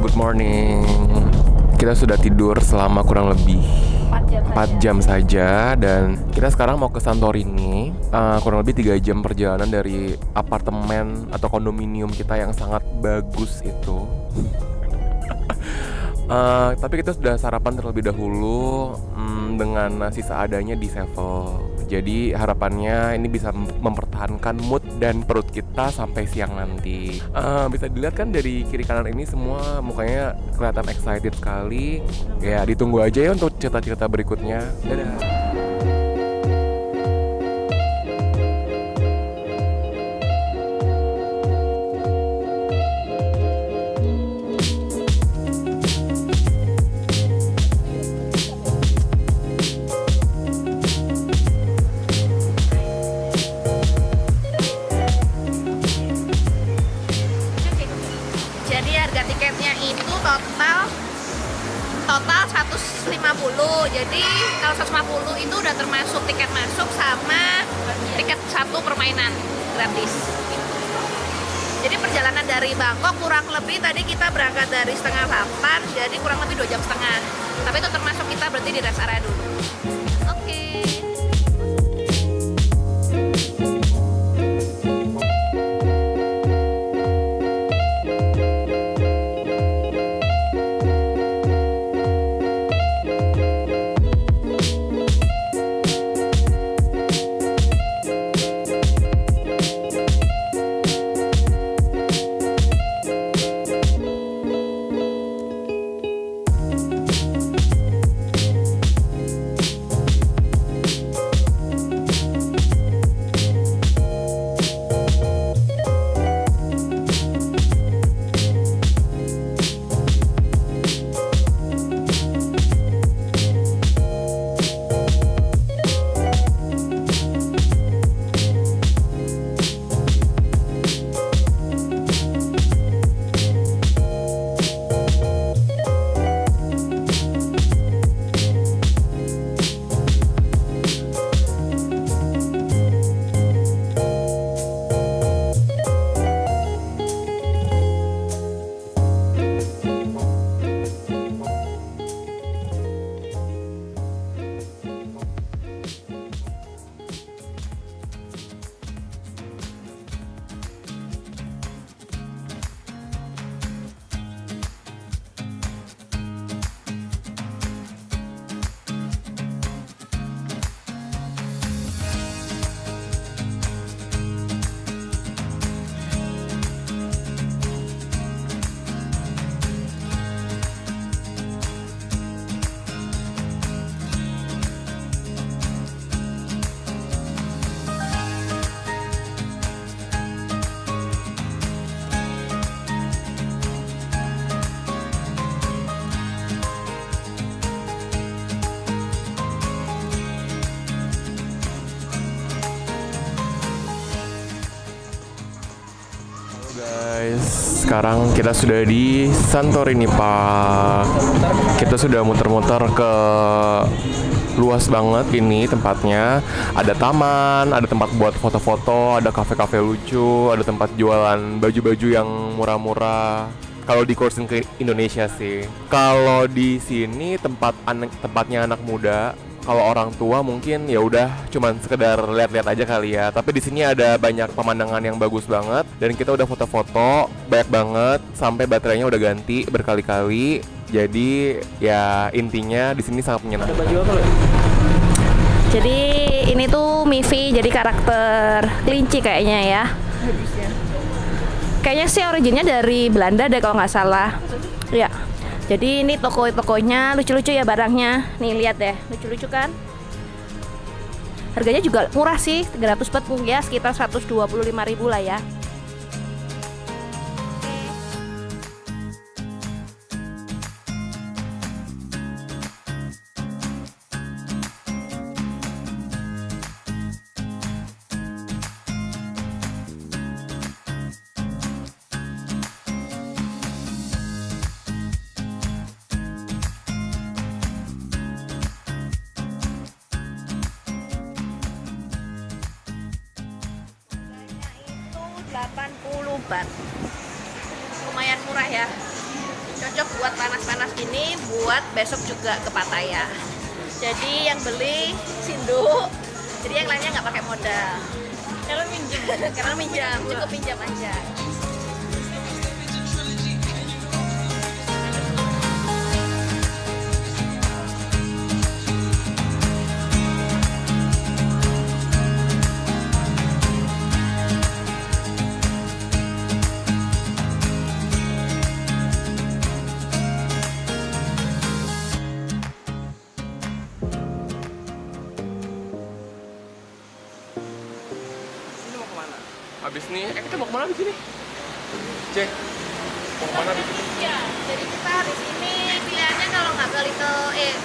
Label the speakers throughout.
Speaker 1: Good morning. Kita sudah tidur selama kurang lebih 4 jam saja dan kita sekarang mau ke Santorini. Kurang lebih 3 jam perjalanan dari apartemen atau kondominium kita yang sangat bagus itu. Tapi kita sudah sarapan terlebih dahulu dengan nasi seadanya di Sevel. Jadi harapannya ini bisa mempertahankan mood dan perut kita sampai siang nanti. Bisa dilihat kan dari kiri kanan ini semua mukanya kelihatan excited sekali. Ya ditunggu aja ya untuk cerita-cerita berikutnya. Dadah.
Speaker 2: Jadi harga tiketnya itu total 150. Jadi kalau 150 itu udah termasuk tiket masuk sama tiket satu permainan gratis. Jadi perjalanan dari Bangkok kurang lebih tadi kita berangkat dari setengah 8, jadi kurang lebih 2 jam setengah. Tapi itu termasuk kita berhenti di rest area dulu. Oke.
Speaker 1: Guys, sekarang kita sudah di Santorini Park. Kita sudah muter-muter ke luas banget ini tempatnya. Ada taman, ada tempat buat foto-foto, ada kafe-kafe lucu, ada tempat jualan baju-baju yang murah-murah. Kalau di kursin ke Indonesia sih. Kalau di sini tempatnya anak muda. Kalau orang tua mungkin ya udah cuman sekedar lihat-lihat aja kali ya. Tapi di sini ada banyak pemandangan yang bagus banget dan kita udah foto-foto banyak banget sampai baterainya udah ganti berkali-kali. Jadi ya intinya di sini sangat menyenangkan. Ada baju apa lo?
Speaker 2: Jadi ini tuh Mivi jadi karakter kelinci kayaknya ya. Kayaknya sih originnya dari Belanda deh kalau nggak salah. Ya. Jadi ini toko-tokonya lucu-lucu ya barangnya. Nih lihat deh, lucu-lucu kan? Harganya juga murah sih, 340 ya, sekitar 125.000 lah ya. Baht. Lumayan murah ya. Cocok buat panas-panas gini, buat besok juga ke Pattaya. Jadi yang beli Sindu, jadi yang lainnya nggak pakai modal. Karena minjem. Karena minjam, cukup pinjam aja.
Speaker 1: Habis nih, kita mau kemana abis ini? Cek, mau kemana abis ini?
Speaker 2: Ya, jadi kita di sini pilihannya kalau nggak ke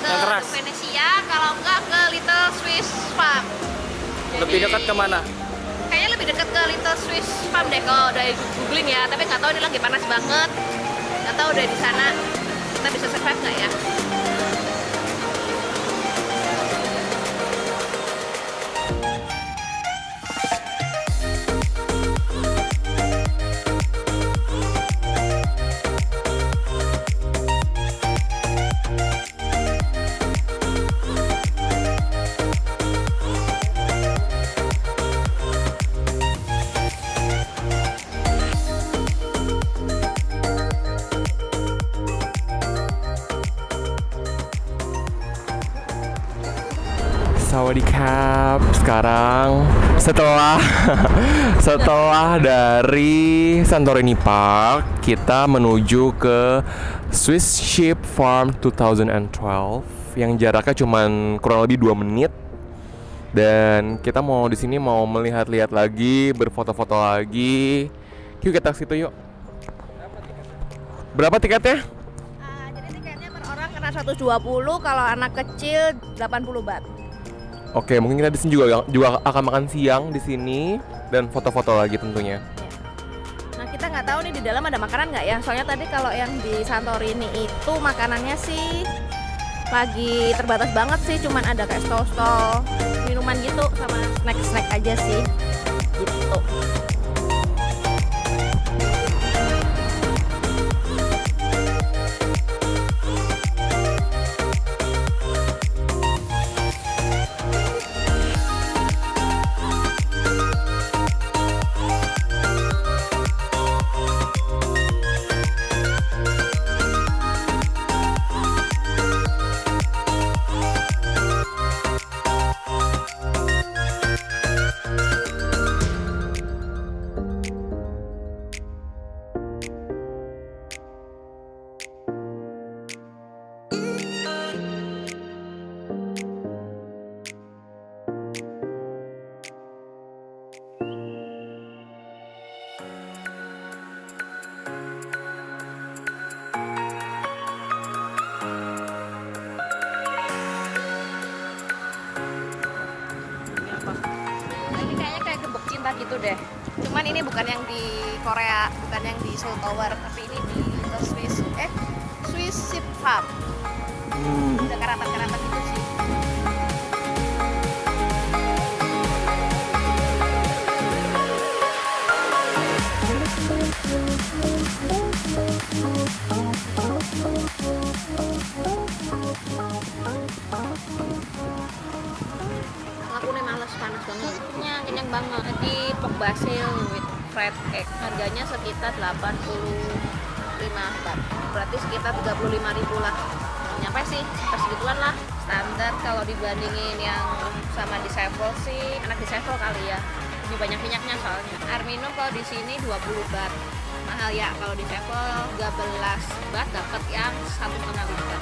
Speaker 2: ke Venesia, kalau nggak ke Little Swiss Farm.
Speaker 3: Lebih dekat kemana?
Speaker 2: Kayaknya lebih dekat ke Little Swiss Farm deh kalau dari googling ya, tapi nggak tahu ini lagi panas banget. Nggak tahu udah di sana kita bisa survive nggak ya?
Speaker 1: Sawadikap. Sekarang setelah dari Santorini Park, kita menuju ke Swiss Sheep Farm 2012 yang jaraknya cuma kurang lebih 2 menit. Dan kita mau di sini mau melihat-lihat lagi, berfoto-foto lagi. Yuk kita ke situ yuk. Berapa tiketnya?
Speaker 2: Jadi tiketnya per orang kena 120, kalau anak kecil 80 baht.
Speaker 1: Oke, mungkin kita di sini juga akan makan siang di sini dan foto-foto lagi tentunya.
Speaker 2: Nah, kita nggak tahu nih di dalam ada makanan nggak ya? Soalnya tadi kalau yang di Santorini itu makanannya sih lagi terbatas banget sih, cuman ada kayak stol-stol minuman gitu sama snack-snack aja sih. Gitu. Gitu deh. Cuman ini bukan yang di Korea, bukan yang di Seoul Tower, tapi ini di Little Swiss Sheep Farm. Udah kerabat-kerabat gitu sih. Aku nih males, panas banget. Kenyang banget. Tadi pork basil with fried egg. Harganya sekitar 85 baht. Berarti sekitar 35.000 lah. Nyampe sih, segituan lah. Standar kalau dibandingin yang sama di Sevel sih, enak di Sevel kali ya. Lebih banyak minyaknya soalnya. Air minum kalau di sini 20 baht. Mahal ya, kalau di Sevel 13 baht dapat yang 1,5 liter.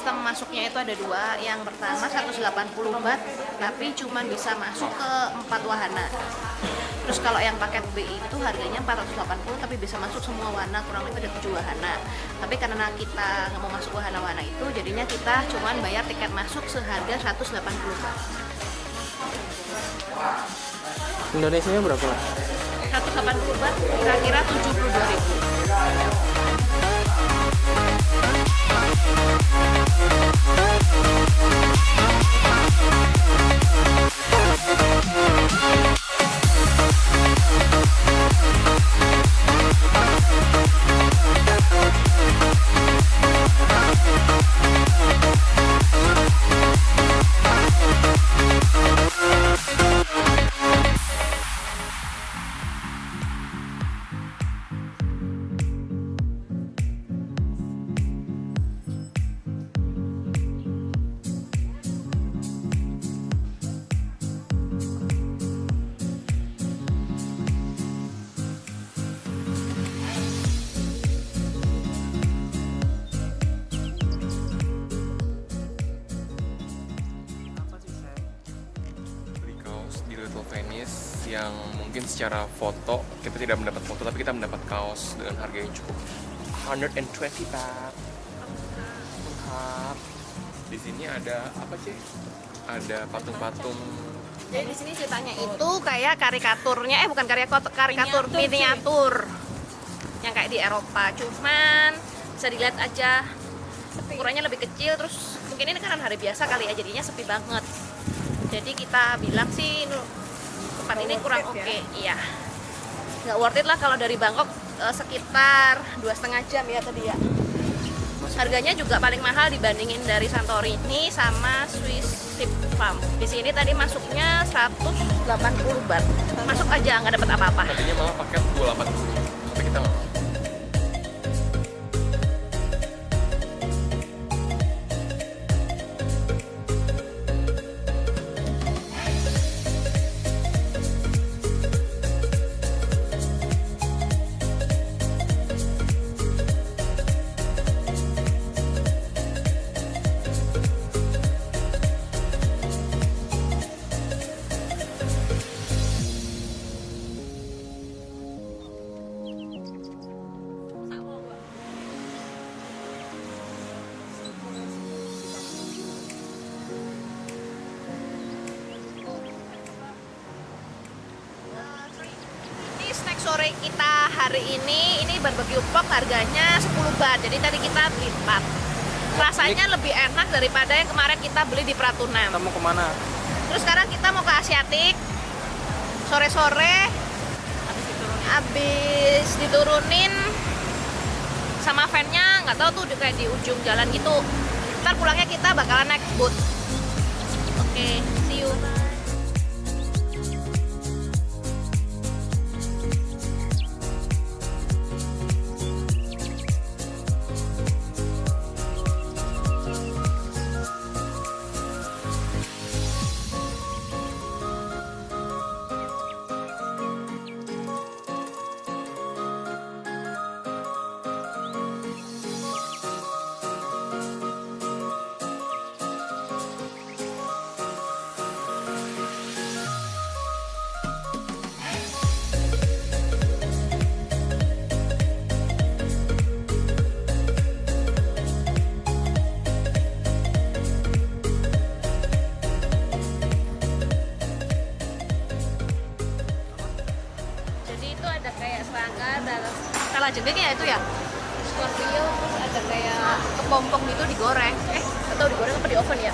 Speaker 2: sistem masuknya itu ada dua. Yang pertama 180 baht, tapi cuma bisa masuk ke 4 wahana. Terus kalau yang paket B itu harganya 480 tapi bisa masuk semua wahana, kurang lebih ada 7 wahana. Tapi karena kita nggak mau masuk wahana-wahana itu, jadinya kita cuma bayar tiket masuk seharga 180 baht.
Speaker 3: Indonesia berapa?
Speaker 2: 180 baht kira-kira 72.000.
Speaker 1: Beli kaos di Little Venice yang mungkin secara foto kita tidak mendapat foto, tapi kita mendapat kaos dengan harga yang cukup 120 baht. Lengkap. Di sini ada apa sih? Ada patung-patung.
Speaker 2: Jadi di sini ceritanya itu kayak karikaturnya, bukan karikatur, miniatur yang kayak di Eropa. Cuman bisa dilihat aja ukurannya lebih kecil, terus mungkin ini kan hari biasa kali ya, jadinya sepi banget. Jadi kita bilang sih tempat ini kurang oke. Iya, nggak worth it lah kalau dari Bangkok sekitar 2,5 jam ya tadi ya. Harganya juga paling mahal dibandingin dari Santorini sama Swiss Ship Farm. Di sini tadi masuknya 180 baht. Masuk aja nggak dapat apa-apa.
Speaker 1: Tadinya malah paket 28, tapi kita nggak mau.
Speaker 2: Snack sore kita hari ini barbecue pork harganya 10 baht. Jadi tadi kita beli 4. Rasanya lebih enak daripada yang kemarin kita beli di Pratunam.
Speaker 3: Kita mau kemana?
Speaker 2: Terus sekarang kita mau ke Asiatik. Sore-sore habis diturunin sama van-nya, nggak tahu tuh kayak di ujung jalan gitu. Ntar pulangnya kita bakalan naik boat. Oke, see you. Kalajengking ya itu ya, Scorpio, terus ada kayak kepompong gitu digoreng, atau digoreng apa di oven ya?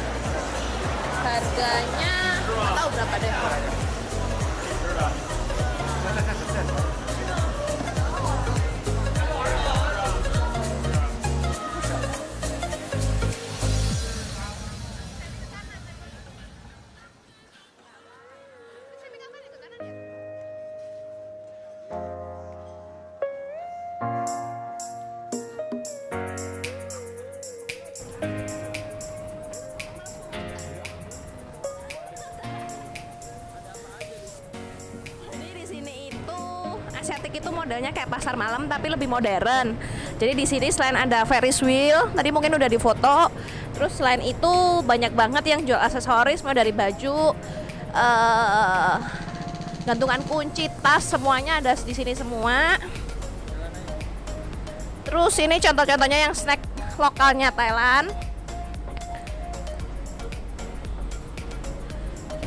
Speaker 2: Harganya nggak tahu berapa deh. Asiatik itu modelnya kayak pasar malam tapi lebih modern. Jadi di sini selain ada Ferris wheel, tadi mungkin udah difoto, Terus selain itu banyak banget yang jual aksesoris, mulai dari baju, gantungan kunci, tas, semuanya ada di sini semua. Terus ini contoh-contohnya yang snack lokalnya Thailand.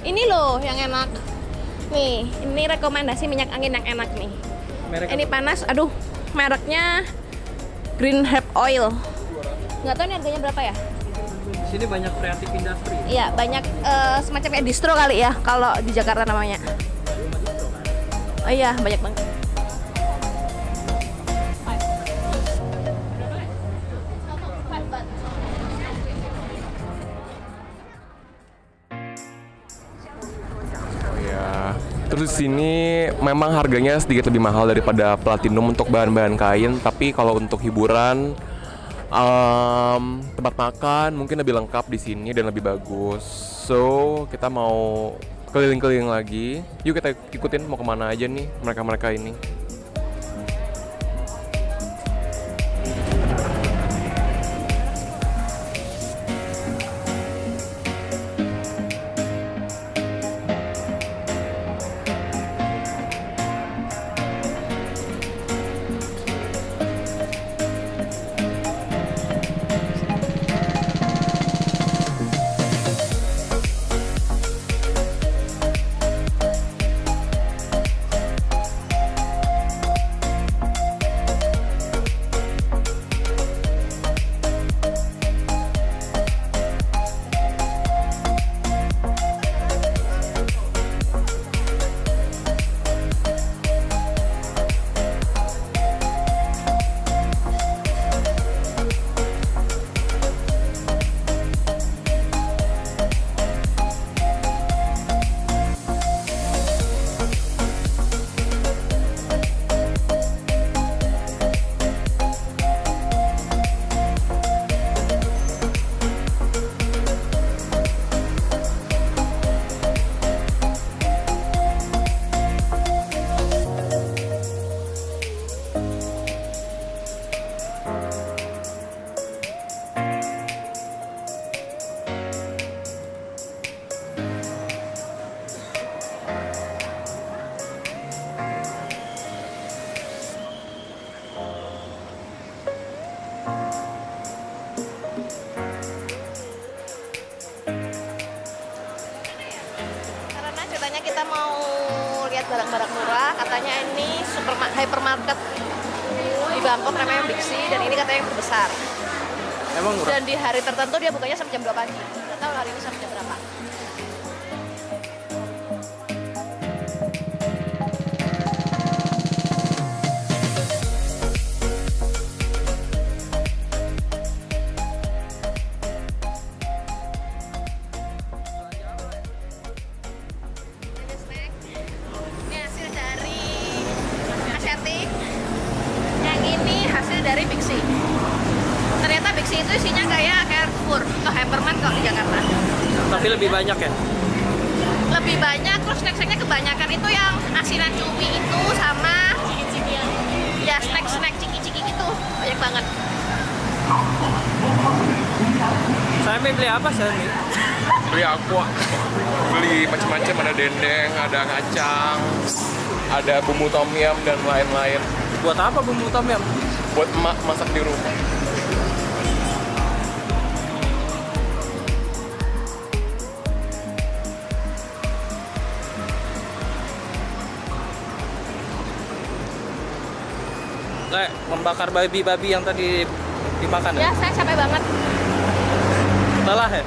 Speaker 2: Ini loh yang enak. Nih, ini rekomendasi minyak angin yang enak nih. Ini panas, aduh, mereknya Green Herb Oil. Nggak tahu ini harganya berapa ya?
Speaker 3: Di sini banyak kreatif industri.
Speaker 2: Iya, banyak semacam kayak distro kali ya kalau di Jakarta namanya. Oh iya, banyak banget.
Speaker 1: Ya, terus di sini memang harganya sedikit lebih mahal daripada Platinum untuk bahan-bahan kain, tapi kalau untuk hiburan, tempat makan mungkin lebih lengkap di sini dan lebih bagus. So kita mau keliling-keliling lagi. Yuk kita ikutin mau kemana aja nih mereka-mereka ini.
Speaker 2: Karena ceritanya kita mau lihat barang-barang murah, katanya ini hypermarket di Bangkok namanya Big C, dan ini katanya yang terbesar.
Speaker 3: Emang murah?
Speaker 2: Dan di hari tertentu dia bukanya sampai jam 2 pagi. Nggak tahu hari ini sampai jam berapa. Ada snack. Ini hasil dari Asiatic. Yang ini hasil dari Big C. Ternyata Big C itu isinya kayak Carrefour atau Hypermart kalau di Jakarta.
Speaker 3: Tapi lebih banyak ya?
Speaker 2: Lebih banyak, terus snack-snacknya kebanyakan itu yang asinan cumi itu sama ciki-cikian. Ya, snack-snack ciki-ciki gitu. Banyak banget.
Speaker 3: Saya beli apa saya beli?
Speaker 1: Beli aqua, beli macam-macam, ada dendeng, ada kacang, ada bumbu tom yum dan lain-lain.
Speaker 3: Buat apa bumbu tom yum?
Speaker 1: Buat emak masak di rumah.
Speaker 3: Kayak membakar babi-babi yang tadi dimakan
Speaker 2: Ya,
Speaker 3: ya?
Speaker 2: saya capek banget.
Speaker 3: Salah ya?